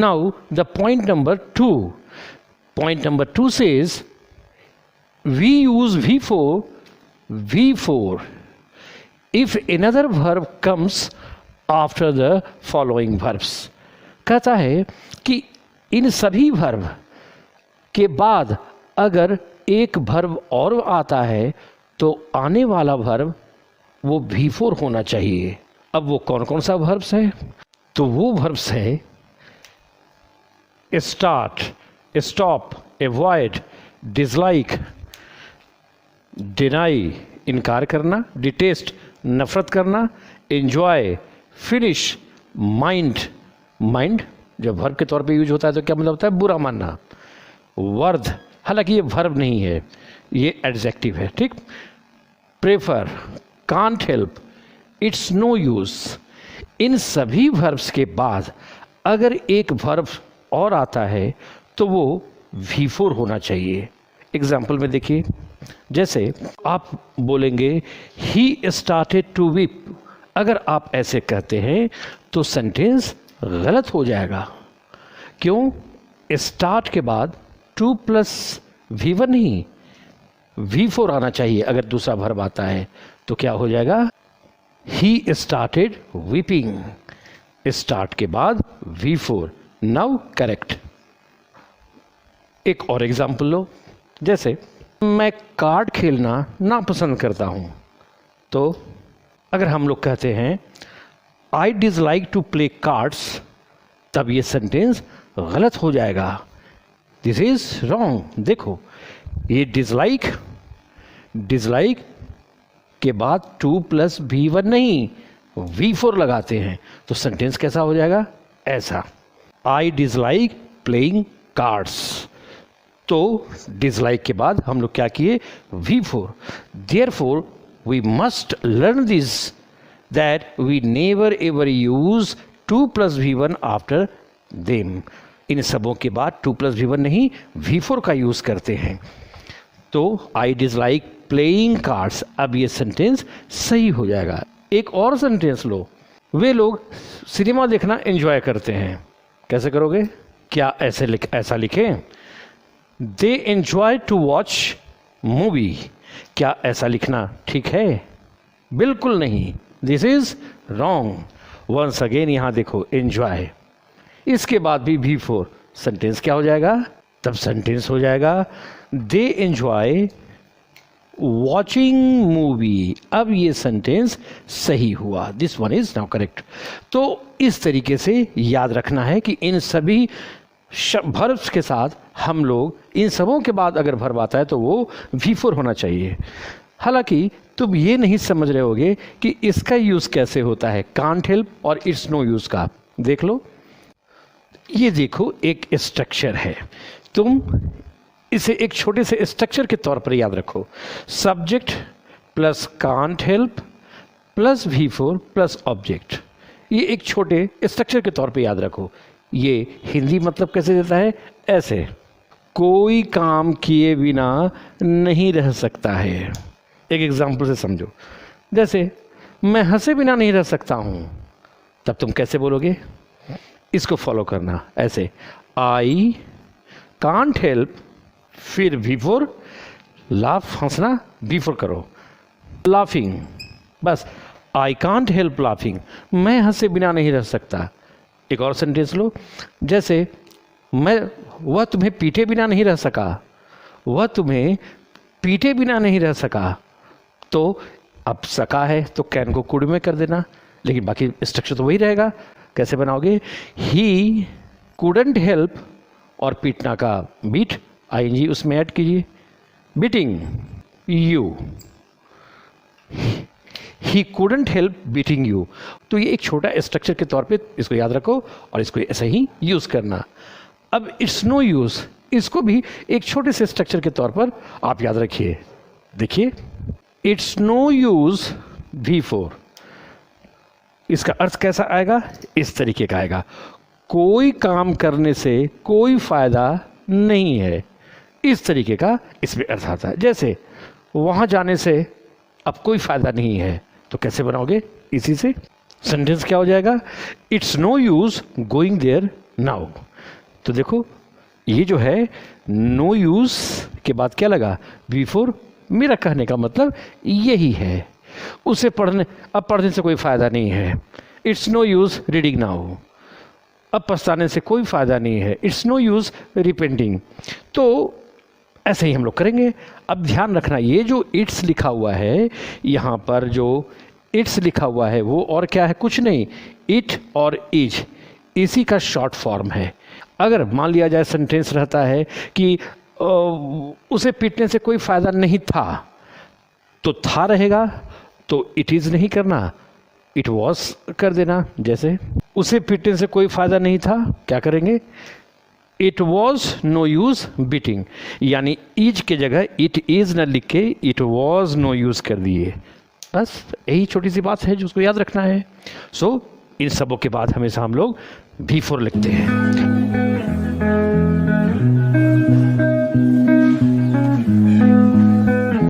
Now the point number 2. Point number 2 says we use V4 if another verb comes after the following verbs. कहता है कि इन सभी verb के बाद अगर एक वर्ब और आता है तो आने वाला वर्ब वो V4 होना चाहिए। अब वो कौन कौन सा वर्ब्स है? तो वो वर्ब्स है start, stop, avoid, dislike, deny इनकार करना, डिटेस्ट नफरत करना, एंजॉय, फिनिश, माइंड। माइंड जब वर्ब के तौर पे यूज होता है तो क्या मतलब होता है? बुरा मानना। वर्थ, हालांकि ये वर्ब नहीं है, ये एडजेक्टिव है, ठीक। Prefer, can't help, it's no use. इन सभी वर्ब्स के बाद अगर एक वर्ब और आता है तो वो V4 होना चाहिए। एग्जाम्पल में देखिए, जैसे आप बोलेंगे ही स्टार्टेड टू वीप। अगर आप ऐसे कहते हैं तो सेंटेंस गलत हो जाएगा। क्यों? स्टार्ट के बाद 2 + V1 नहीं, V4 आना चाहिए। अगर दूसरा वर्ब आता है तो क्या हो जाएगा? He started weeping. स्टार्ट के बाद V4। Now correct. एक और एग्जाम्पल लो, जैसे मैं कार्ड खेलना नापसंद करता हूँ। तो अगर हम लोग कहते हैं I dislike to play cards, तब ये सेंटेंस गलत हो जाएगा। This is wrong. देखो, ये डिसलाइक के बाद 2 + V1 नहीं, V4 लगाते हैं तो सेंटेंस कैसा हो जाएगा? ऐसा, आई डिसलाइक प्लेइंग कार्ड्स। तो डिसलाइक के बाद हम लोग क्या किए? V4। Therefore we must learn this that we never ever use 2 + V1 after them. इन सबों के बाद 2 + V1 नहीं, V4 का यूज करते हैं। तो आई डिसलाइक प्लेइंग कार्ड्स, अब ये सेंटेंस सही हो जाएगा। एक और सेंटेंस लो, वे लोग सिनेमा देखना एंजॉय करते हैं। कैसे करोगे? क्या ऐसा लिखें? They enjoy to watch movie. क्या ऐसा लिखना ठीक है? बिल्कुल नहीं, this is wrong. Once again यहाँ देखो, एंजॉय, इसके बाद भी V4, सेंटेंस क्या हो जाएगा? तब सेंटेंस हो जाएगा दे एंजॉय वॉचिंग मूवी। अब ये सेंटेंस सही हुआ। This one is now correct. तो इस तरीके से याद रखना है कि इन सभी वर्ब्स के साथ हम लोग, इन सबों के बाद अगर वर्ब आता है तो वो V4 होना चाहिए। हालांकि तुम ये नहीं समझ रहे होगे कि इसका यूज़ कैसे होता है, कांट हेल्प और इट्स नो यूज़ का। देख लो, ये देखो एक स्ट्रक्चर है, तुम इसे एक छोटे से स्ट्रक्चर के तौर पर याद रखो। Subject plus can't help plus V4 plus object. ये एक छोटे स्ट्रक्चर के तौर पे याद रखो। ये हिंदी मतलब कैसे देता है? ऐसे, कोई काम किए बिना नहीं रह सकता है। एक एग्जाम्पल से समझो, जैसे मैं हंसे बिना नहीं रह सकता हूँ, तब तुम कैसे बोलोगे? इसको फॉलो करना, ऐसे, आई कांट हेल्प, फिर V4, लाफ, हंसना, V4 करो, लाफिंग, बस, आई कांट हेल्प लाफिंग, मैं हंसे बिना नहीं रह सकता। एक और सेंटेंस लो, जैसे वह तुम्हें पीटे बिना नहीं रह सका, वह तुम्हें पीटे बिना नहीं रह सका। तो अब सका है तो कैन को कुड में कर देना, लेकिन बाकी स्ट्रक्चर तो वही रहेगा। कैसे बनाओगे? ही कुडंट हेल्प, और पीटना का बीट, ING उसमें ऐड कीजिए, beating you, he couldn't help beating you. तो ये एक छोटा स्ट्रक्चर के तौर पे इसको याद रखो और इसको ऐसे ही यूज़ करना। अब इट्स नो यूज़, इसको भी एक छोटे से स्ट्रक्चर के तौर पर आप याद रखिए। देखिए, इट्स नो यूज़ V4, इसका अर्थ कैसा आएगा? इस तरीके का आएगा, कोई काम करने से कोई फायदा नहीं है। इस तरीके का इसमें अर्थ आता है। जैसे वहाँ जाने से अब कोई फायदा नहीं है, तो कैसे बनाओगे? इसी से सेंटेंस क्या हो जाएगा? It's no use going there now. तो देखो ये जो है नो यूज़ के बाद क्या लगा, V4। मेरा कहने का मतलब यही है, उसे अब पढ़ने से कोई फ़ायदा नहीं है। It's no use reading now, अब पछताने से कोई फ़ायदा नहीं है। It's no use repenting. तो ऐसे ही हम लोग करेंगे। अब ध्यान रखना, ये जो इट्स लिखा हुआ है, यहाँ पर जो इट्स लिखा हुआ है वो और क्या है, कुछ नहीं, इट और इज, इसी का शॉर्ट फॉर्म है। अगर मान लिया जाए सेंटेंस रहता है कि उसे पीटने से कोई फ़ायदा नहीं था, तो था रहेगा, तो इट इज़ नहीं करना, इट वॉज कर देना। जैसे उसे पीटने से कोई फ़ायदा नहीं था, क्या करेंगे, it was no use beating, यानी इज के जगह इट इज़ न लिख के इट वॉज नो यूज़ कर दिए। बस यही छोटी सी बात है जो उसको याद रखना है। सो इन सबों के बाद हमेशा हम लोग V4 लिखते हैं।